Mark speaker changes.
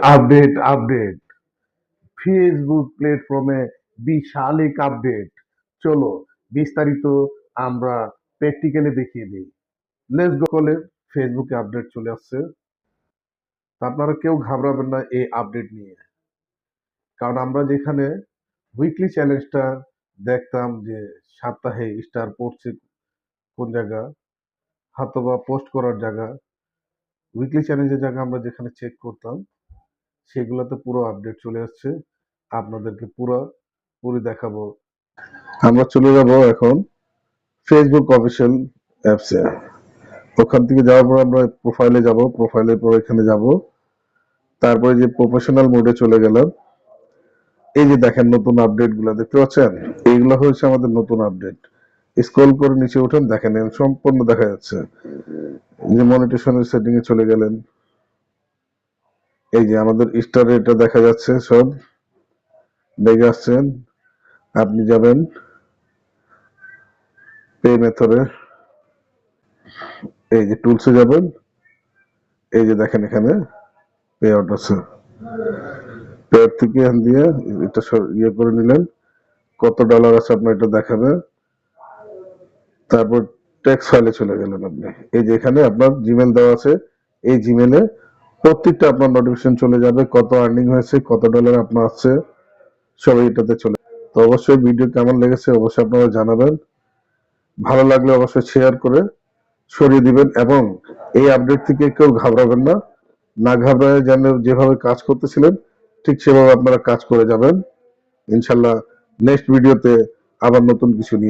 Speaker 1: Update update Facebook প্ল্যাটফর্মে বিশাল এক update. চলো বিস্তারিত আমরা প্র্যাকটিক্যালি দেখিয়ে দিই। লেটস গো কলে। ফেসবুকে আপডেট চলে আসছে। তা আপনারা কেউ ঘাবড়াবেন না এই আপডেট নিয়ে, কারণ আমরা যেখানে উইকলি চ্যালেঞ্জটা দেখতাম যে সপ্তাহে স্টার পড়ছে কোন জায়গা, হয়তোবা পোস্ট করার জায়গা, উইকলি চ্যালেঞ্জের জায়গা আমরা যেখানে চেক করতাম সেগুলোতে পুরো আপডেট চলে আসছে। আপনাদেরকে পুরো দেখাবো। আমরা চলে যাব এখন ফেসবুক অফিসিয়াল অ্যাপসে। ওখান থেকে যাওয়ার পর আমরা প্রোফাইলে যাব, প্রোফাইলের পর এখানে যাব, তারপরে যে প্রফেশনাল মোডে চলে গেলাম। এই যে দেখেন নতুন আপডেট গুলা দেখতে পাচ্ছেন, এইগুলো হচ্ছে আমাদের নতুন আপডেট। স্ক্রল করে নিচে উঠেন, দেখেন সম্পূর্ণ দেখা যাচ্ছে। এই যে মনিটেশনের সেটিং এ চলে গেলেন, এই যে আমাদের স্টার এটা দেখা যাচ্ছে, সব দেখে আসছেন। আপনি যাবেন পে মেথডে, এই যে টুলসে যাবেন, এই যে দেখেন এখানে পে আউট আছে। পে থেকে এখান দিয়ে এটা ইয়ে করে নিলেন, কত ডলার আছে আপনার এটা দেখাবে। তারপর টেক্সট ফাইলে চলে গেলেন আপনি, এই যে এখানে আপনার জিমেল দেওয়া আছে, এই জিমেলে প্রত্যেকটা আপনার নোটিফিকেশন চলে যাবে, কত আর্নিং হয়েছে, কত ডলার আপনার আসছে, সব এটাতে চলে। তো অবশ্যই ভিডিও কেমন লেগেছে অবশ্যই আপনারা জানাবেন। ভালো লাগলে অবশ্যই শেয়ার করে সরিয়ে দিবেন, এবং এই আপডেট থেকে কেউ ঘাবড়াবেন না। না ঘাবড়ায় যেন যেভাবে কাজ করতেছিলেন ঠিক সেভাবে আপনারা কাজ করে যাবেন। ইনশাল্লাহ নেক্সট ভিডিওতে আবার নতুন কিছু নিয়ে